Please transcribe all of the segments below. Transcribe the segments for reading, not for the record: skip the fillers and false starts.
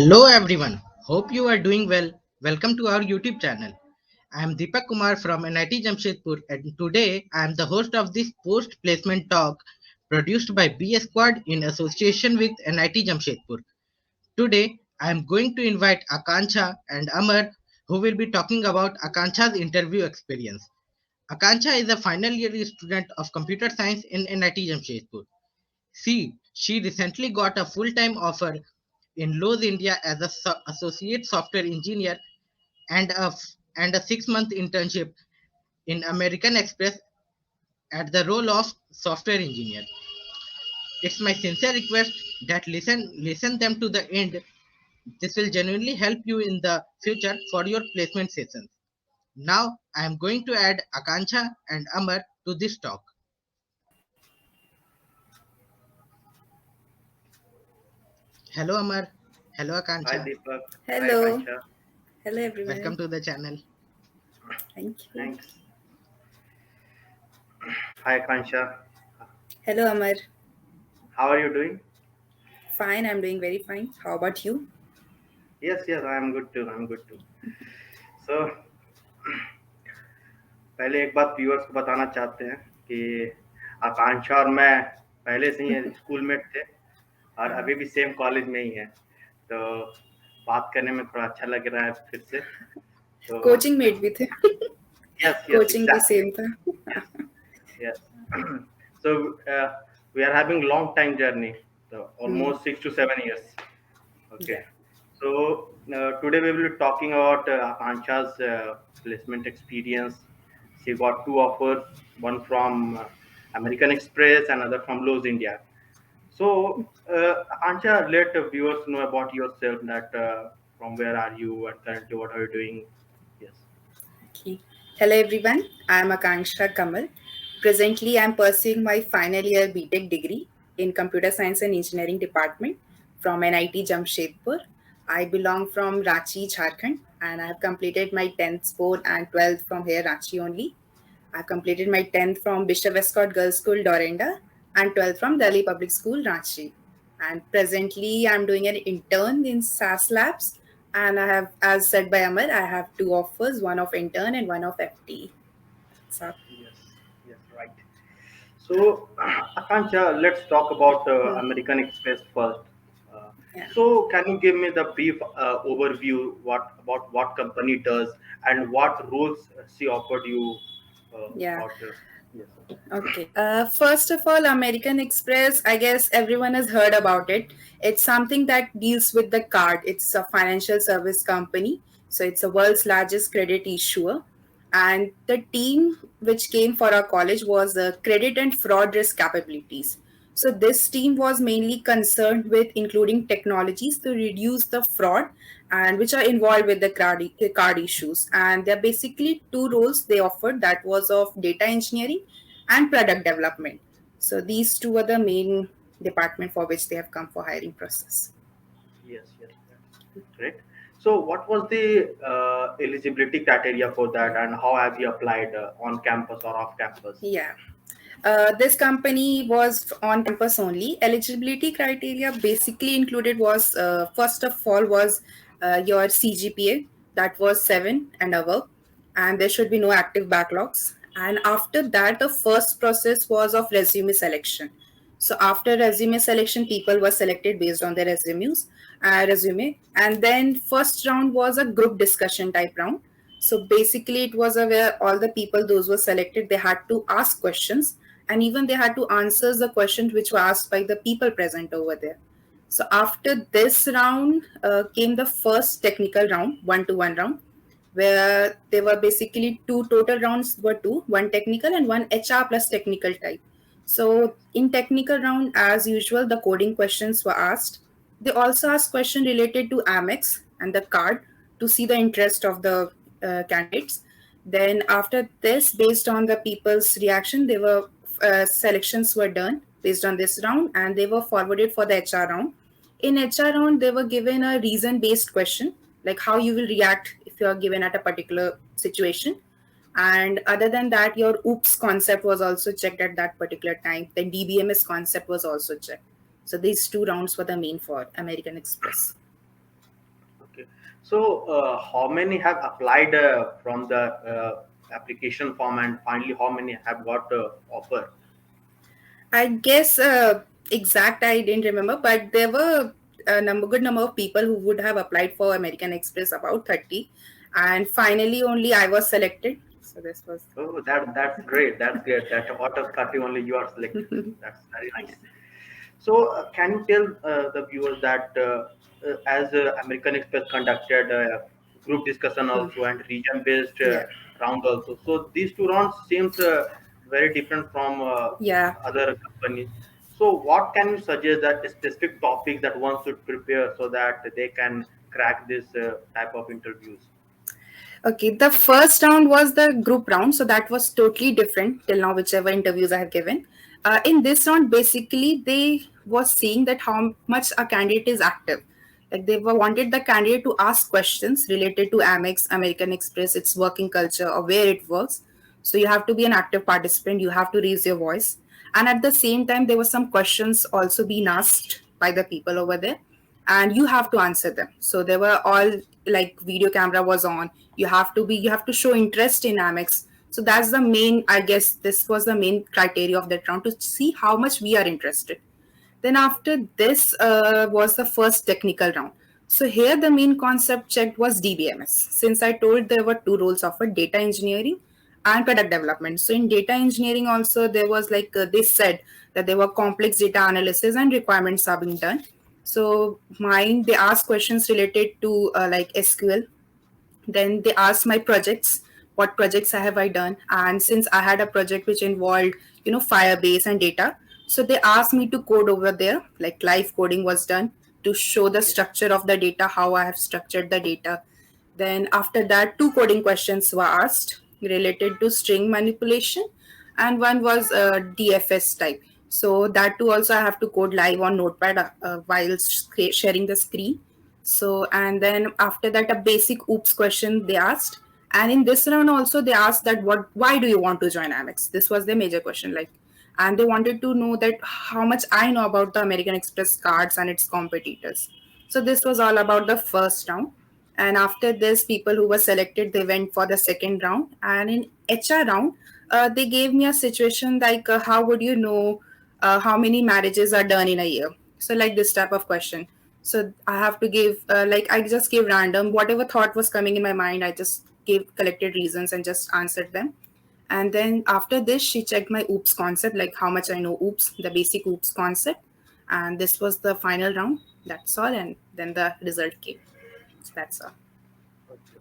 Hello everyone. Hope you are doing well. Welcome to our YouTube channel. I am Deepak Kumar from NIT Jamshedpur and today I am the host of this post placement talk produced by B Squad in association with NIT Jamshedpur. Today I am going to invite Akanksha and Amar who will be talking about Akanksha's interview experience. Akanksha is a final year student of computer science in NIT Jamshedpur. She recently got a full-time offer in Lowe's India as a associate software engineer and a 6-month internship in American Express at the role of software engineer. It's my sincere request that listen them to the end. This will genuinely help you in the future for your placement sessions. Now I am going to add Akanksha and Amar to this talk. Hello Amar. Hello Hi Akanksha. Deepak. Hi Hello. Akansha. Hello, Welcome everyone. to the channel. Thank you. Thanks. Hi Akansha. Hello, Amar. How are you doing? Fine, I'm doing very fine. How about you? Yes, I am good too. I'm good too. So पहले एक बात viewers को बताना चाहते हैं कि आकांक्षा और मैं पहले से ही स्कूल मेट थे और अभी भी सेम कॉलेज में ही हैं। तो बात करने में थोड़ा अच्छा लग रहा है फिर से। तो कोचिंग मेट भी थे yes, कोचिंग भी exactly. सेम था Yes, yes. So we are having long time journey, so Hmm. almost 6 to 7 years. Yeah. Okay. So today we will be talking about Akansha's placement experience. She got two offers, one from American Express, another from Lowe's India. So Akansha, let the viewers know about yourself. That from where are you and currently what are you doing? Yes. Okay. Hello, everyone. I'm Akanksha Kamal. Presently, I'm pursuing my final year BTech degree in Computer Science and Engineering Department from NIT Jamshedpur. I belong from Ranchi, Jharkhand, and I have completed my 10th board and 12th from here, Ranchi only. I completed my 10th from Bishop Westcott Girls School, Dorinda, and 12th from Delhi Public School, Ranchi. And presently, I'm doing an intern in SAS Labs. And I have, as said by Amar, I have two offers, one of intern and one of FT. So, Yes, yes, right. So, Akansha, let's talk about American Express first. Uh, yeah. so, can you give me the brief overview what company does and what roles she offered you Yeah. about? Yes. Okay. First of all, American Express, I guess everyone has heard about it. It's something that deals with the card. It's a financial service company. So it's the world's largest credit issuer. And the team which came for our college was credit and fraud risk capabilities. So this team was mainly concerned with including technologies to reduce the fraud and which are involved with the card issues. And there are basically two roles they offered, that was of data engineering and product development. So these two are the main department for which they have come for hiring process. Yes, that's great. So, what was the eligibility criteria for that, and how have you applied on campus or off campus? Yeah. This company was on campus only. Eligibility criteria basically included was first of all was your CGPA, that was 7 and above, and there should be no active backlogs. And after that, the first process was of resume selection. So after resume selection, people were selected based on their resume, and then first round was a group discussion type round. So basically, it was a where all the people those were selected, they had to ask questions, and even they had to answer the questions which were asked by the people present over there. So after this round came the first technical round, 1-to-1 round, where there were basically two total rounds were two, one technical and one HR plus technical type. So in technical round, as usual, the coding questions were asked. They also asked questions related to Amex and the card to see the interest of the candidates. Then after this, based on the people's reaction, they were selections were done based on this round, and they were forwarded for the HR round. In HR round, they were given a reason based question, like how you will react if you are given at a particular situation. And other than that, your oops concept was also checked at that particular time. The DBMS concept was also checked. So these two rounds were the main for American Express. So, how many have applied from the application form, and finally, how many have got offer? I guess exact I didn't remember, but there were good number of people who would have applied for American Express, about 30, and finally only I was selected. So this was. Oh, that's great. That's great. That out of 30 only you are selected. That's very nice. So, can you tell the viewers that as American Express conducted group discussion also and region-based Yeah, round also, so these two rounds seems very different from yeah. other companies. So, what can you suggest that specific topics that one should prepare so that they can crack this type of interviews? Okay, the first round was the group round, so that was totally different till now, whichever interviews I have given. In this round, basically, they was seeing that how much a candidate is active. Like they were wanted the candidate to ask questions related to Amex, American Express, its working culture, or where it works. So you have to be an active participant. You have to raise your voice, and at the same time, there were some questions also being asked by the people over there, and you have to answer them. So they were all like video camera was on. You have to show interest in Amex. So that's the main, I guess this was the main criteria of that round, to see how much we are interested. Then after this was the first technical round. So here the main concept checked was DBMS. Since I told there were two roles offered, data engineering and product development. So in data engineering also there was like they said that there were complex data analysis and requirements are being done. So mine, they asked questions related to like SQL. Then they asked my projects, what projects have I done, and since I had a project which involved Firebase and data, so they asked me to code over there, like live coding was done to show the Okay. structure of the data, how I have structured the data. Then after that, two coding questions were asked related to string manipulation, and one was DFS type. So that too also I have to code live on Notepad while sharing the screen. So and then after that, a basic oops question they asked. And in this round also they asked that why do you want to join Amex? This was the major question, like, and they wanted to know that how much I know about the American Express cards and its competitors. So this was all about the first round. And after this, people who were selected, they went for the second round. And in HR round, they gave me a situation like, how would you know how many marriages are done in a year? So like this type of question. So I have to give, like I just gave random, whatever thought was coming in my mind, I just gave collected reasons and just answered them. And then after this, she checked my OOPS concept, like how much I know OOPS, the basic OOPS concept. And this was the final round. That's all. And then the result came. So that's all. Okay,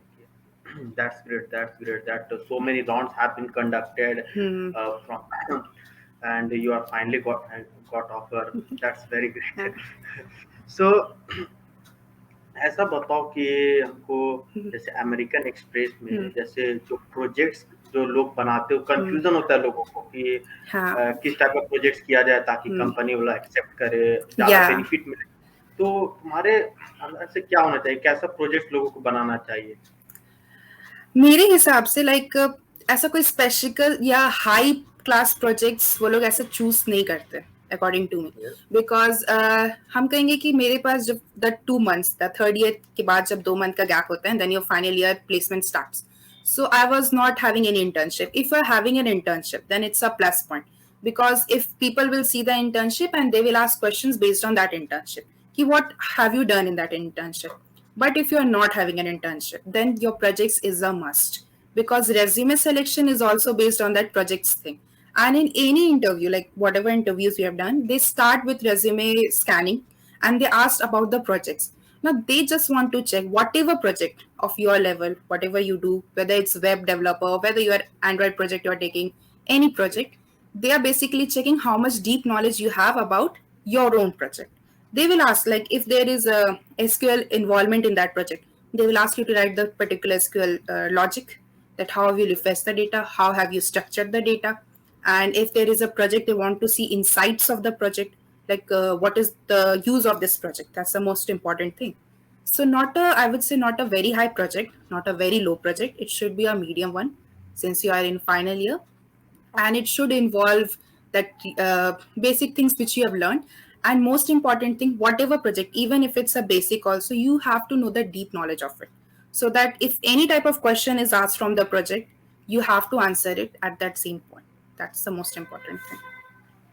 okay. That's great. That's great. That so many rounds have been conducted Hmm. from, and you are finally got offer. That's very Yeah. great. So, ऐसा बताओ कि हमको Hmm. जैसे American express Hmm. में जैसे जो projects जो लोग बनाते हो Hmm. कंफ्यूजन होता है लोगों को कि हाँ. किस टाइप का प्रोजेक्ट्स किया जाए ताकि Hmm. कंपनी वाला एक्सेप्ट करे ज्यादा Yeah. बेनिफिट मिले तो तुम्हारे अंदर से क्या होना चाहिए कैसा प्रोजेक्ट लोगों को बनाना चाहिए मेरे हिसाब से लाइक ऐसा कोई स्पेसिकल या हाई क्लास प्रोजेक्ट्स वो लोग ऐसे चूज नहीं करते अकॉर्डिंग टू मी, बिकॉज हम कहेंगे कि मेरे पास जब the 2 months, the third year के बाद जब 2 month का गैप होता है, then your final year placement starts. So I was not having any internship. If you're having an internship, then it's a plus point, because if people will see the internship and they will ask questions based on that internship. Ki, what have you done in that internship? But if you're not having an internship, then your projects is a must, because resume selection is also based on that projects thing. And in any interview, like whatever interviews you have done, they start with resume scanning and they asked about the projects. Now they just want to check whatever project of your level, whatever you do, whether it's web developer, whether you are Android project you're taking, any project, they are basically checking how much deep knowledge you have about your own project. They will ask, like, if there is a SQL involvement in that project, they will ask you to write the particular SQL logic, that how have you refreshed the data, how have you structured the data, and if there is a project, they want to see insights of the project, like what is the use of this project. That's the most important thing. So not a, I would say, not a very high project, not a very low project. It should be a medium one, since you are in final year, and it should involve that basic things which you have learned. And most important thing, whatever project, even if it's a basic also, you have to know the deep knowledge of it, so that if any type of question is asked from the project, you have to answer it at that same point. That's the most important thing.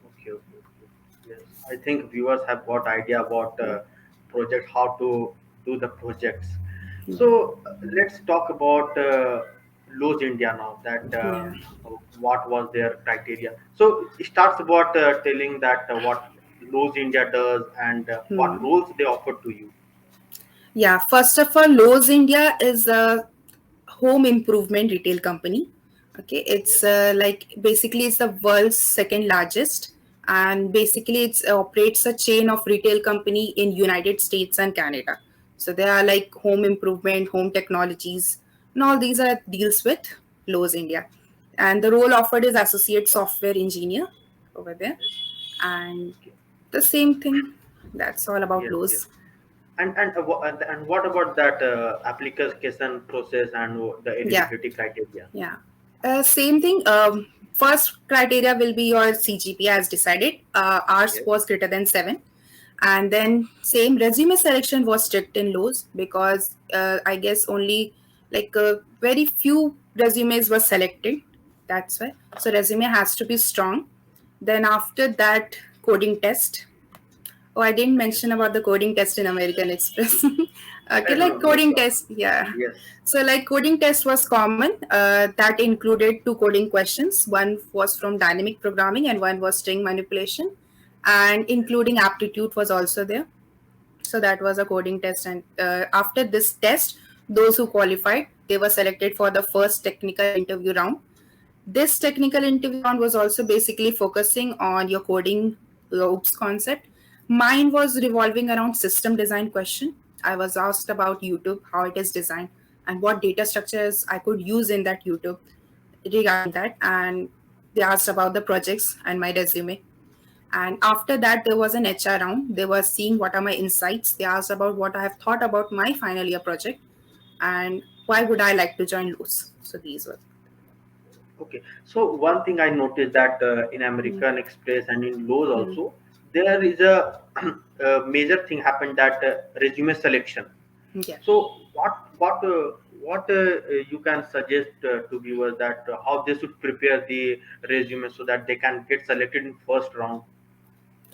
Okay, okay, okay. Yes, I think viewers have got idea about project, how to do the projects. Yeah. So let's talk about Lowe's India now. That Yeah. what was their criteria? So it starts about telling that what Lowe's India does and what Hmm. roles they offer to you. Yeah, first of all, Lowe's India is a home improvement retail company. Okay, it's Yes. like basically it's the world's second largest, and basically it operates a chain of retail company in United States and Canada. So they are like home improvement, home technologies, and all these are deals with Lowe's India. And the role offered is associate software engineer over there, and Okay. the same thing. That's all about Yes. Yes. Lowe's. And what about that application process and the Yeah. eligibility criteria? Yeah. Same thing. First criteria will be your CGPA as decided. Ours Yes. was greater than 7. And then same resume selection was strict in Lowe's, because I guess only like very few resumes were selected. That's why. So resume has to be strong. Then after that, coding test. Oh, I didn't Okay. mention about the coding test in American Express. Okay, No, like no, no coding problem. test, yeah. Yes. So, like coding test was common. That included two coding questions. One was from dynamic programming, and one was string manipulation, and Yes. including aptitude was also there. So that was a coding test, and after this test, those who qualified, they were selected for the first technical interview round. This technical interview round was also basically focusing on your coding, your OOPS concept. Mine was revolving around system design question. I was asked about YouTube, how it is designed, and what data structures I could use in that YouTube regarding that. And they asked about the projects and my resume. And after that, there was an HR round. They were seeing what are my insights. They asked about what I have thought about my final year project and why would I like to join Loose. So these were. Okay. So one thing I noticed that in Hmm. American Express and in Lowe's Hmm. also, there is a major thing happened that resume selection. Yeah. So what you can suggest to viewers that how they should prepare the resume so that they can get selected in first round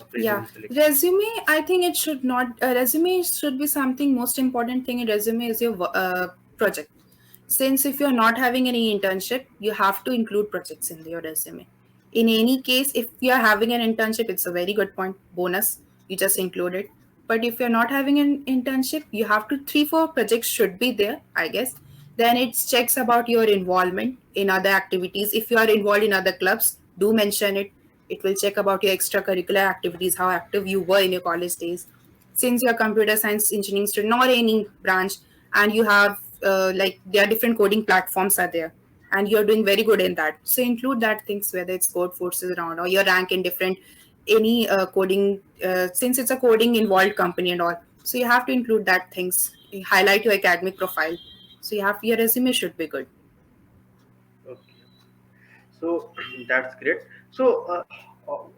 of Yeah, resume selection. resume. I think it should not. Resume should be something. Most important thing in resume is your project. Since if you're not having any internship, you have to include projects in your resume. In any case, if you're having an internship, it's a very good point. Bonus, you just include it. But if you're not having an internship, you have to 3 4 projects should be there, I guess. Then it checks about your involvement in other activities. If you are involved in other clubs, do mention it. It will check about your extracurricular activities, how active you were in your college days. Since you're computer science engineering student, not any branch, and you have like there are different coding platforms are there, and you're doing very good in that. So include that things, whether it's code forces around or your rank in different any coding, since it's a coding involved company and all. So you have to include that things. You highlight your academic profile. So you have your resume should be good. Okay. So that's great. So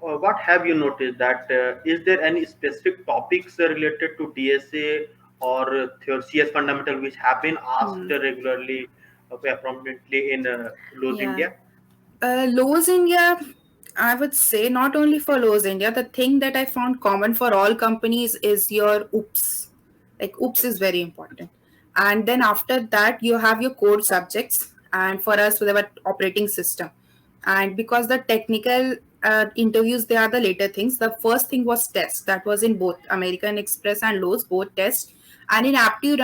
what have you noticed that is there any specific topics related to DSA or CS fundamental which have been asked Hmm. regularly, prominently in Lowe's Yeah. India? Lowe's India, I would say not only for Lowe's India, the thing that I found common for all companies is your OOPS. Like OOPS is Oops. very important. And then after that, you have your core subjects. And for us, we have an operating system. And because the technical interviews, they are the later things. The first thing was tests. That was in both American Express and Lowe's, both tests. And in aptitude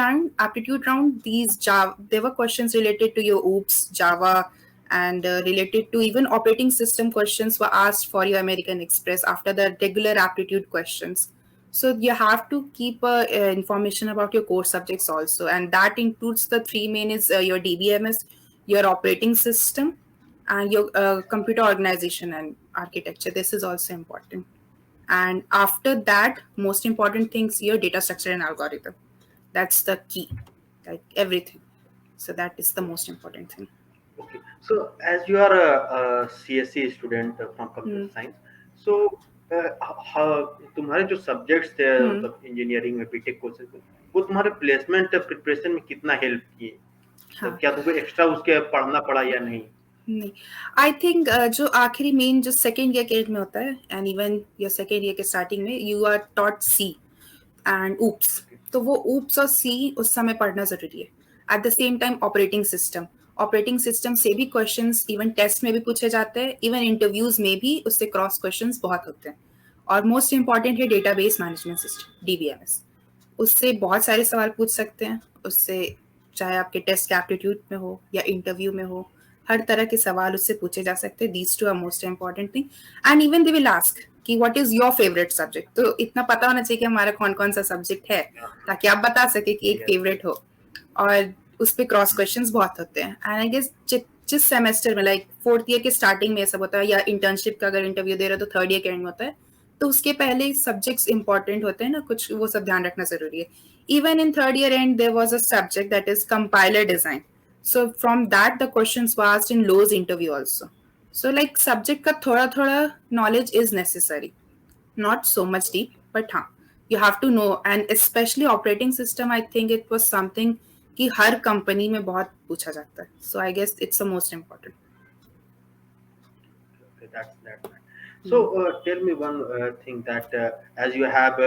round, these Java, there were questions related to your OOPS, Java, and related to even operating system questions were asked for your American Express after the regular aptitude questions. So you have to keep information about your core subjects also, and that includes the three main is your DBMS, your operating system, and your computer organization and architecture. This is also important. And after that, most important things your data structure and algorithm. That's the key, like everything. So that is the most important thing. Okay. So as you are a CSE student from computer Hmm. science, so तुम्हारे जो subjects थे मतलब engineering में BTech courses में, वो तुम्हारे placement preparation में कितना हेल्प किए? हाँ. क्या तुमको एक्स्ट्रा उसके पढ़ना पड़ा या नहीं? नहीं, आई थिंक जो आखिरी मेन जो सेकेंड ईयर के एंड में होता है एंड इवन या सेकेंड ईयर के स्टार्टिंग में you are taught C and oops. तो वो ऊप्स और सी उस समय पढ़ना जरूरी है. At the same time operating system से भी क्वेश्चंस इवन टेस्ट में भी पूछे जाते हैं, इवन इंटरव्यूज में भी उससे क्रॉस क्वेश्चंस बहुत होते हैं. और मोस्ट इंपॉर्टेंट है डेटाबेस मैनेजमेंट सिस्टम डीबीएमएस. उससे बहुत सारे सवाल पूछ सकते हैं. उससे चाहे आपके टेस्ट के एप्टीट्यूड में हो या इंटरव्यू में हो, हर तरह के सवाल उससे पूछे जा सकते हैं. These two are most important thing. And even they will ask कि what is your favourite subject. तो इतना पता होना चाहिए कि हमारा कौन कौन सा सब्जेक्ट है, ताकि आप बता सके कि एक फेवरेट हो. और उस पे क्रॉस क्वेश्चंस बहुत होते हैं. एंड आई गेस जिस सेमेस्टर में लाइक फोर्थ ईयर के स्टार्टिंग में सब होता है, या इंटर्नशिप का अगर इंटरव्यू दे रहे हो तो थर्ड ईयर के एंड में होता है, तो उसके पहले सब्जेक्ट्स इंपॉर्टेंट होते हैं ना कुछ, वो सब ध्यान रखना जरूरी है. Even in third year and there was a subject that is compiler design. So from that the questions were asked in Lowe's interview also. So like subject का थोड़ा knowledge is necessary, not so much deep, but हाँ you have to know. And especially operating system, I think it was something कि हर company में बहुत पूछा जाता है. So I guess it's the most important. Okay, that's right. So tell me one thing that as you have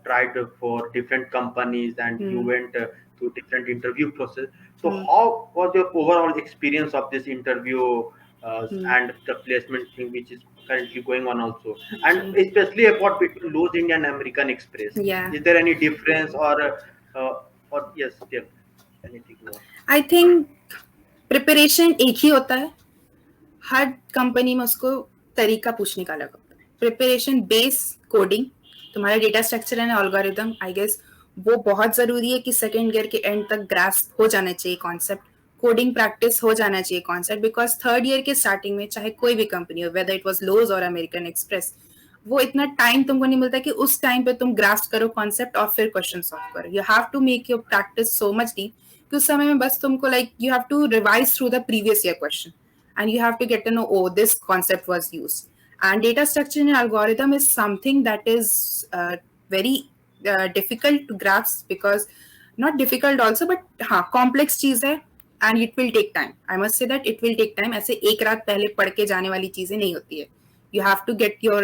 tried for different companies and you went through different interview process. So how was your overall experience of this interview and the placement thing which is currently going on also, and especially about between Lowe's India and American Express? Yeah. Is there any difference or yes, tell anything more? I think preparation एक ही होता है. हर company में उसको तरीका पूछने का अलग होता है. प्रिपरेशन बेस कोडिंग, तुम्हारा data structure and algorithm, I guess वो बहुत जरूरी है कि सेकेंड ईयर के एंड तक ग्रास्प हो जाना चाहिए कॉन्सेप्ट. कोडिंग प्रैक्टिस हो जाना चाहिए कॉन्सेप्ट. बिकॉज थर्ड ईयर के स्टार्टिंग में चाहे कोई भी कंपनी हो, वेदर इट वाज लोज और अमेरिकन एक्सप्रेस, वो इतना टाइम तुमको नहीं मिलता कि उस टाइम पे तुम ग्रास्प करो कॉन्सेप्ट और फिर क्वेश्चन सॉल्व करो. You have to make your practice so much deep कि उस समय में बस तुमको like you have to revise through the previous year question and you have to get to know, oh, this concept was used. And data structure and algorithm is something that is very difficult to grasp, because not difficult also, but complex चीज है and it will take time. I must say that it will take time. ऐसे एक रात पहले पढ़ के जाने वाली चीजें नहीं होती है. You have to get your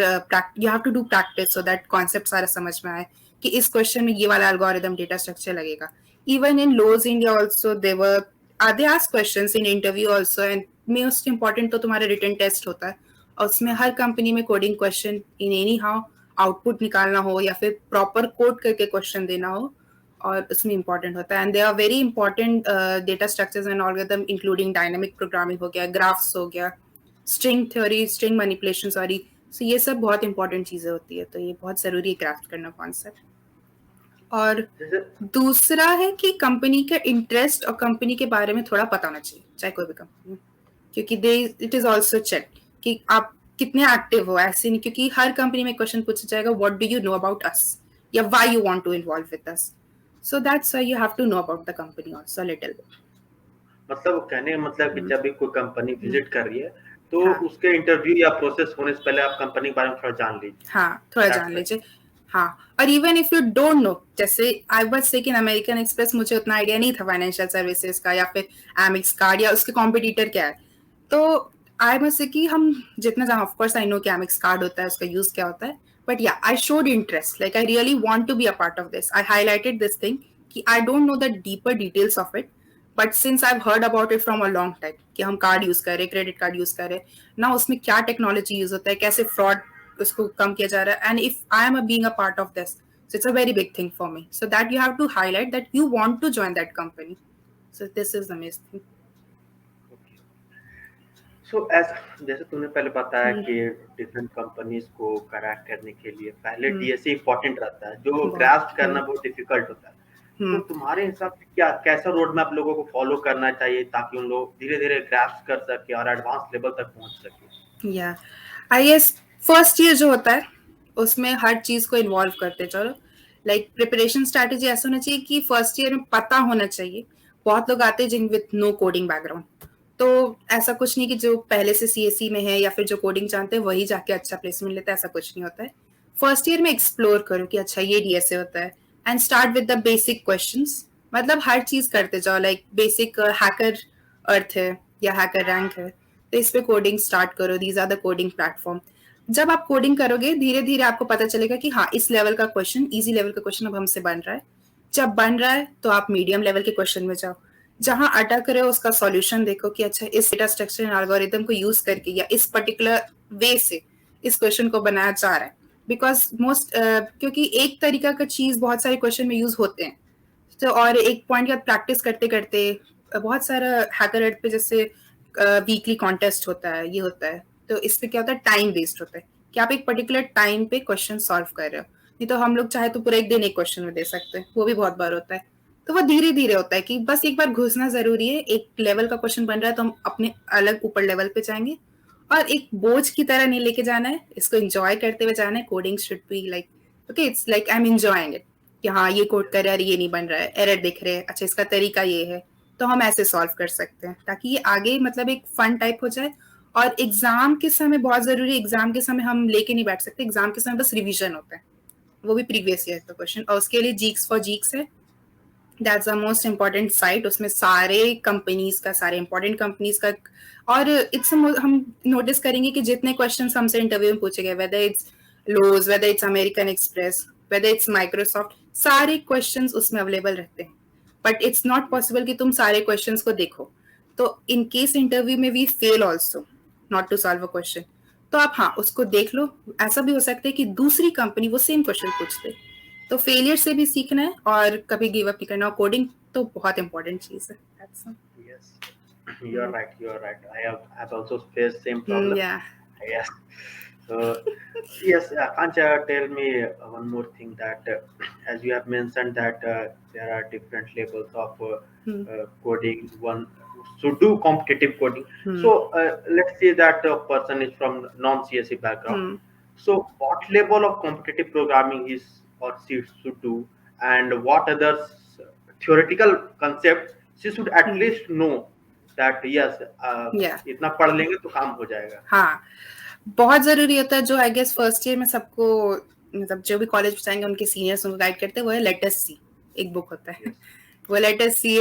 you have to do practice so that concept सारा समझ में आए कि इस क्वेश्चन में ये वाला algorithm data structure लगेगा. Even in Lowe's India also they ask questions in interview also, and most important तो तुम्हारा रिटन टेस्ट होता है. और उसमें हर कंपनी में coding question in any how output निकालना हो या फिर प्रॉपर कोड करके क्वेश्चन देना हो, और उसमें इंपॉर्टेंट होता है. And they are very important data structures and algorithm, including dynamic programming हो गया, ग्राफ्स हो गया, string theory, string manipulation, sorry. So ये सब बहुत इंपॉर्टेंट चीजें होती है. तो ये बहुत जरूरी है ग्राफ्ट करना कॉन्सेप्ट. और दूसरा है कि कंपनी का इंटरेस्ट और कंपनी के बारे में थोड़ा पता होना चाहिए, चाहे कोई भी कंपनी, क्योंकि इट इज ऑल्सो चेक कि आप कितने एक्टिव हो. ऐसे नहीं, क्योंकि हर कंपनी में क्वेश्चन पूछा जाएगा what do you know about us या why you want to involve with us. So that's why you have to know about the company also a little bit. मतलब कहने का मतलब कि जब भी कोई कंपनी विजिट कर रही है तो उसके इंटरव्यू या प्रोसेस होने से पहले आप कंपनी के बारे में थोड़ा जान लीजिए. हाँ, थोड़ा जान लीजिए. हाँ, और even if you don't know, जैसे I was saying American Express, मुझे उतना आइडिया नहीं था फाइनेंशियल सर्विसेज का या फिर एमिक्स कार्ड या उसके कॉम्पिटिटर क्या है. तो आई मस्ट से कि हम जितना जान, ऑफ कोर्स आई नो कि एमिक्स कार्ड होता है, उसका यूज क्या होता है, बट या I showed interest, like I really want to be a part of this. I highlighted this thing कि I don't know the deeper details of it, but since I heard about it from a long time कि हम card use कर रहे, credit card use कर रहे ना, उसमें क्या टेक्नोलॉजी यूज होता है, कैसे फ्रॉड उसको कम किया जा रहा है. And if I am being a part of this, so it's a very big thing for me, so that you have to highlight that you want to join that company. So this is the main thing. So as जैसे तूने पहले बताया कि different companies को crack करने के लिए पहले डीएसए इंपॉर्टेंट रहता है, जो ग्रास्प करना बहुत डिफिकल्ट होता है. तो तुम्हारे हिसाब से क्या कैसा रोड मैप लोगों को फॉलो करना चाहिए ताकि उन लोग धीरे धीरे ग्रास्प कर सके और एडवांस लेवल तक पहुंच सके? या आई गेस फर्स्ट ईयर जो होता है उसमें हर चीज को इन्वॉल्व करते चलो. लाइक प्रिपरेशन स्ट्रैटेजी ऐसा होना चाहिए कि फर्स्ट ईयर में पता होना चाहिए. बहुत लोग आते हैं जिन विद नो कोडिंग बैकग्राउंड, तो ऐसा कुछ नहीं कि जो पहले से CSE में है या फिर जो कोडिंग जानते हैं वही जाके अच्छा प्लेसमेंट लेता है, ऐसा कुछ नहीं होता है। फर्स्ट ईयर में एक्सप्लोर करो कि अच्छा ये DSA होता है, and start with the basic questions. मतलब हर चीज करते जाओ, लाइक बेसिक हैकर अर्थ है या हैकर रैंक है, तो इस पे कोडिंग स्टार्ट करो। These are the coding platform. जब आप कोडिंग करोगे धीरे धीरे आपको पता चलेगा कि हाँ इस लेवल का क्वेश्चन, इजी लेवल का क्वेश्चन अब हमसे बन रहा है। जब बन रहा है तो आप मीडियम लेवल के क्वेश्चन में जाओ, जहां अटक रहे हो उसका सॉल्यूशन देखो कि अच्छा इस डेटा स्ट्रक्चर एल्गोरिथम को यूज करके या इस पर्टिकुलर वे से इस क्वेश्चन को बनाया जा रहा है। बिकॉज क्योंकि एक तरीका का चीज बहुत सारे क्वेश्चन में यूज होते हैं, तो और एक पॉइंट के बाद प्रैक्टिस करते करते बहुत सारा हैकर अर्थ पे जैसे वीकली कॉन्टेस्ट होता है, ये होता है, तो इससे क्या होता है टाइम वेस्ट होता है कि आप एक पर्टिकुलर टाइम पे क्वेश्चन सॉल्व कर रहे हो। नहीं तो हम लोग चाहे तो पूरा एक दिन एक क्वेश्चन में दे सकते हैं, वो भी बहुत बार होता है। तो वो धीरे धीरे होता है कि बस एक बार घुसना जरूरी है। एक लेवल का क्वेश्चन बन रहा है तो हम अपने अलग ऊपर लेवल पे जाएंगे, और एक बोझ की तरह नहीं लेके जाना है, इसको एंजॉय करते हुए जाना है। Coding should be like okay, it's like I am enjoying it कि हाँ ये कोड कर रहा है, ये नहीं बन रहा है, एरर दिख रहे हैं, अच्छा इसका तरीका ये है, तो हम ऐसे सॉल्व कर सकते हैं, ताकि ये आगे मतलब एक फन टाइप हो जाए। और एग्जाम के समय बहुत जरूरी, एग्जाम के समय हम लेके नहीं बैठ सकते, एग्जाम के समय बस रिवीजन होता है, वो भी प्रीवियस ईयर का क्वेश्चन, और उसके लिए जीक्स फॉर जीक्स है, that's the most important site. उसमें सारे कंपनीज का, सारे इंपॉर्टेंट कंपनीज का, और इट्स हम नोटिस करेंगे कि जितने क्वेश्चन हमसे इंटरव्यू में पूछे गए, whether it's Lowe's, whether it's American Express, whether it's Microsoft, सारे क्वेश्चंस उसमें अवेलेबल रहते हैं। बट इट्स नॉट पॉसिबल कि तुम सारे क्वेश्चंस को देखो, तो इन केस इंटरव्यू में we fail also not to solve a question, तो आप हाँ उसको देख लो। ऐसा भी हो सकता है कि दूसरी कंपनी वो सेम क्वेश्चन पूछते, तो फेलियर से भी सीखना है और कभी गिव अप नहीं करना। और कोडिंग तो बहुत इंपॉर्टेंट चीज है। That's all. Yes, you're right. You're right. I have also faced same problem. Yeah. Yes. So yes, Kancha, tell me one more thing that as you have mentioned that there are different levels of coding. One should do competitive coding. So let's say that a person is from non-CSE background. So what level of competitive programming is or she should do, and what other theoretical concepts she should at least know that yes, Yeah. इतना पढ़ लेंगे तो काम हो जाएगा। हाँ बहुत जरूरी होता है, जो आई गेस फर्स्ट ईयर में सबको, मतलब जो भी कॉलेज में जाएंगे उनके सीनियर्स उनको गाइड करते हैं, वो है लेट अस सी, एक बुक होता है। वो लेट अस सी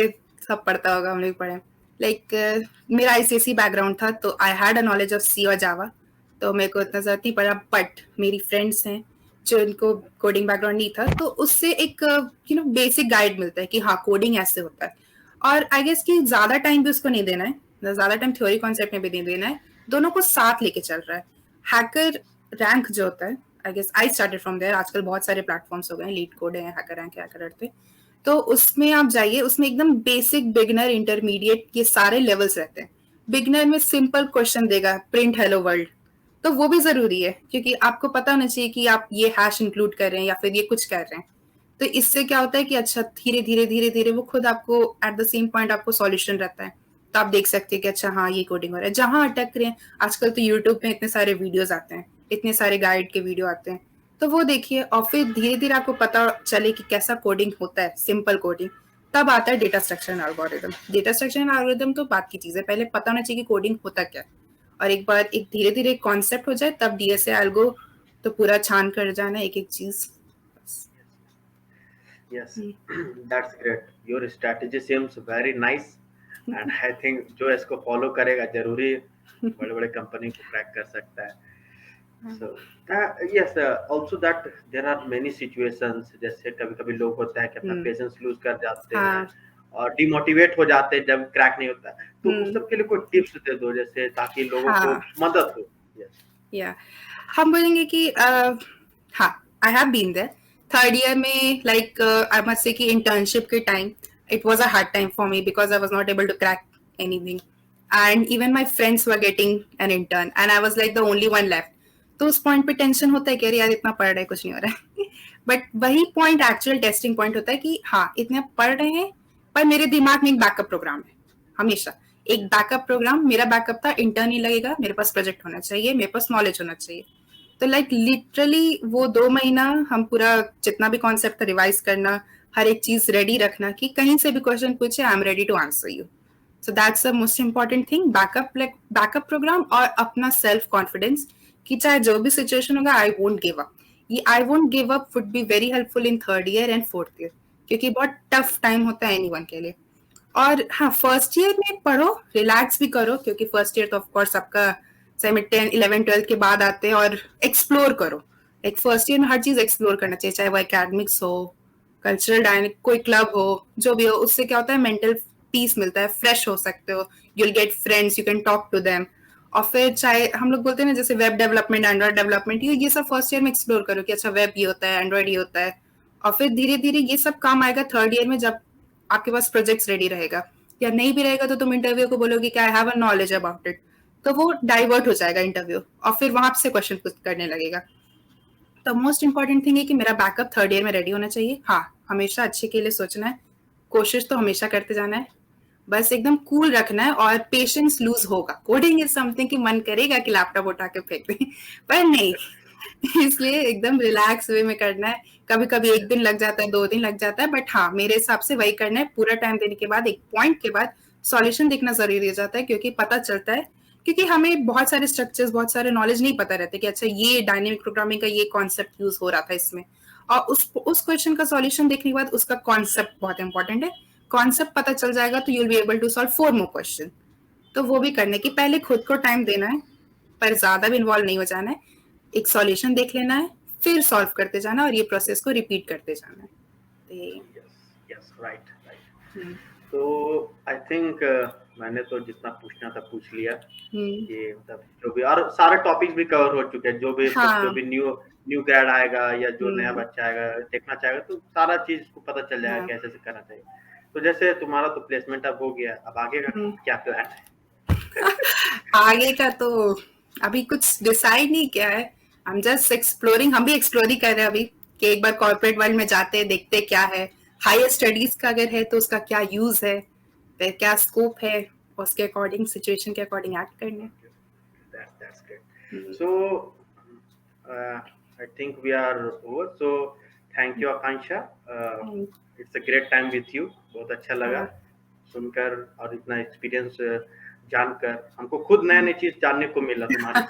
सब पढ़ता होगा, हम लोग पढ़े। लाइक मेरा ICSE बैकग्राउंड था, तो I had a knowledge of C और जावा, तो मेरे को इतना ज्यादा नहीं पढ़ा। बट मेरी फ्रेंड्स हैं जो इनको कोडिंग बैकग्राउंड नहीं था, तो उससे एक बेसिक गाइड मिलता है कि हाँ कोडिंग ऐसे होता है। और आई गेस कि ज्यादा टाइम भी उसको नहीं देना है, ज्यादा टाइम थ्योरी कॉन्सेप्ट में भी नहीं देना है, दोनों को साथ लेके चल रहा है। हैकर रैंक जो होता है, I guess I started from there. आजकल बहुत सारे प्लेटफॉर्म्स हो गए हैं, लीड कोड है, हैकर रैंक, हैकर अर्थ पे, तो उसमें आप जाइए। उसमें एकदम बेसिक, बिगनर, इंटरमीडिएट, ये सारे लेवल्स रहते हैं। बिगनर में सिंपल क्वेश्चन देगा, प्रिंट हेलो वर्ल्ड, तो वो भी जरूरी है क्योंकि आपको पता होना चाहिए कि आप ये हैश इंक्लूड कर रहे हैं या फिर ये कुछ कर रहे हैं। तो इससे क्या होता है कि अच्छा धीरे धीरे धीरे धीरे वो खुद आपको एट द सेम पॉइंट आपको सॉल्यूशन रहता है, तो आप देख सकते हैं कि अच्छा हाँ ये कोडिंग हो रहा है। जहां अटक रहे हैं, आजकल तो यूट्यूब में इतने सारे वीडियोस आते हैं, इतने सारे गाइड के वीडियो आते हैं, तो वो देखिए और फिर धीरे धीरे आपको पता चले कि कैसा कोडिंग होता है, सिंपल कोडिंग। तब आता है data structure and algorithm. Data structure and algorithm तो बात की चीज है, पहले पता होना चाहिए कि कोडिंग होता क्या है, और एक बार एक धीरे धीरे कॉन्सेप्ट हो जाए तब DSA एल्गो तो पूरा छान कर जाना एक एक चीज। Yes, that's great. Your strategy seems very nice, and I think जो इसको follow करेगा जरूरी बड़े-बड़े कंपनी को क्रैक कर सकता है। So yes, also that there are many situations, जैसे कभी-कभी लोग होता है कि अपना पेशेंस लूज कर जाते हैं और डिमोटिवेट हो जाते हैं जब क्रैक नहीं होता, तो उस सब के लिए कोई टिप्स दे दो जैसे, ताकि लोगों को मदद हो। या हम बोलेंगे कि हाँ I have been there. Third year में लाइक आई मस्ट से कि इंटर्नशिप के time it was a hard time for me because I was not able to crack anything, and even my friends were getting an intern and I was like the only one left. तो उस point पे tension होता है कि यार इतना पढ़ रहे कुछ नहीं हो रहा है बट वही पॉइंट एक्चुअल टेस्टिंग पॉइंट होता है कि हाँ इतने पढ़ रहे हैं, पर मेरे दिमाग में एक बैकअप प्रोग्राम है, हमेशा एक बैकअप प्रोग्राम। मेरा बैकअप था इंटर्न ही लगेगा, मेरे पास प्रोजेक्ट होना चाहिए, मेरे पास नॉलेज होना चाहिए। तो लाइक लिटरली वो 2 महीना हम पूरा जितना भी कॉन्सेप्ट था रिवाइज करना, हर एक चीज रेडी रखना कि कहीं से भी क्वेश्चन पूछे I am ready to answer you. So that's the most important thing. Backup program और अपना सेल्फ कॉन्फिडेंस कि चाहे जो भी सिचुएशन होगा आई वोंट गिव अप. ये I won't give up would be very helpful in third year and fourth year, क्योंकि बहुत टफ टाइम होता है एनीवन के लिए. और हाँ, फर्स्ट ईयर में पढ़ो, रिलैक्स भी करो, क्योंकि फर्स्ट ईयर तो ऑफ कोर्स आपका 10, 11, 12 के बाद आते हैं. और एक्सप्लोर करो. एक फर्स्ट ईयर में हर चीज एक्सप्लोर करना चाहिए, चाहे वो एकेडमिक्स हो, कल्चरल डायनेमिक, कोई क्लब हो, जो भी हो. उससे क्या होता है, मेंटल पीस मिलता है, फ्रेश हो सकते हो, you will get friends, you can talk to them. और फिर चाहे हम लोग बोलते हैं ना, जैसे वेब डेवलपमेंट, एंड्रॉइड डेवलपमेंट, ये सब फर्स्ट ईयर में एक्सप्लोर करो कि अच्छा वेब ये होता है, एंड्रॉइड ये होता है. और फिर धीरे धीरे ये सब काम आएगा थर्ड ईयर में, जब आपके पास प्रोजेक्ट्स रेडी रहेगा. या नहीं भी रहेगा तो तुम इंटरव्यू को बोलोगे कि I have a knowledge about it, तो वो डाइवर्ट हो जाएगा इंटरव्यू, और फिर वहां से क्वेश्चन पुट करने लगेगा. तो मोस्ट इंपॉर्टेंट थिंग है कि मेरा बैकअप थर्ड ईयर में रेडी होना चाहिए. हाँ, हमेशा अच्छे के लिए सोचना है, कोशिश तो हमेशा करते जाना है, बस एकदम कूल रखना है. और पेशेंस लूज होगा. कोडिंग इज समथिंग कि मन करेगा कि लैपटॉप उठा के फेंक दें, पर नहीं. इसलिए एकदम रिलैक्स वे में करना है. कभी कभी एक दिन लग जाता है, 2 दिन लग जाता है, बट हाँ, मेरे हिसाब से वही करना है. पूरा टाइम देने के बाद एक पॉइंट के बाद सॉल्यूशन देखना जरूरी हो जाता है, क्योंकि पता चलता है, क्योंकि हमें बहुत सारे स्ट्रक्चर्स, बहुत सारे नॉलेज नहीं पता रहते कि अच्छा ये डायनेमिक प्रोग्रामिंग का ये कॉन्सेप्ट यूज हो रहा था इसमें. और उस क्वेश्चन का सॉल्यूशन देखने के बाद उसका कॉन्सेप्ट बहुत इंपॉर्टेंट है. कॉन्सेप्ट पता चल जाएगा तो you will be able to solve 4 more question. तो वो भी करने की पहले खुद को टाइम देना है, पर ज्यादा भी इन्वॉल्व नहीं हो जाना है. एक सॉल्यूशन देख लेना है, फिर सॉल्व करते जाना, और ये प्रोसेस को रिपीट करते जाना है. yes, right. तो आई थिंक मैंने तो जितना पूछना था पूछ लिया. ये मतलब जो भी, और सारे टॉपिक्स भी कवर हो चुके हैं. जो भी न्यू ग्रेड आएगा या जो नया बच्चा आएगा देखना चाहेगा, तो सारा चीज को पता चल जाएगा कैसे से करना चाहिए. तो जैसे तुम्हारा तो प्लेसमेंट अब हो गया, अब आगे का क्या प्लान है? आगे का तो अभी कुछ डिसाइड नहीं किया है. हम जस्ट एक्सप्लोरिंग. हम भी एक्सप्लोर ही कर रहे हैं अभी, कि एक बार कॉर्पोरेट वर्ल्ड में जाते हैं, देखते क्या है. हायर स्टडीज का अगर है तो उसका क्या यूज है, फिर क्या स्कोप है, उसके अकॉर्डिंग, सिचुएशन के अकॉर्डिंग एक्ट करने. That's great. So I think we are over. So thank you Akansha. It's a great time with you. बहुत अच्छा लगा सुनकर, और इतना एक्सपीरियंस जानकर हमको खुद नया नई चीज जानने को मिला तुम्हारे.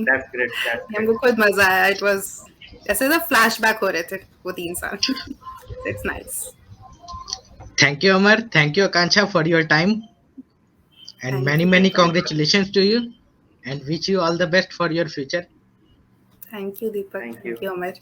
That's great. हमको खुद मजा आया. It was ऐसे तो फ्लैशबैक हो रहे थे वो 3 साल. It's nice. Thank you, Amar. Thank you, Akansha, for your time. And many congratulations to you, and wish you all the best for your future. Thank you, Deepak. Thank you, Amar.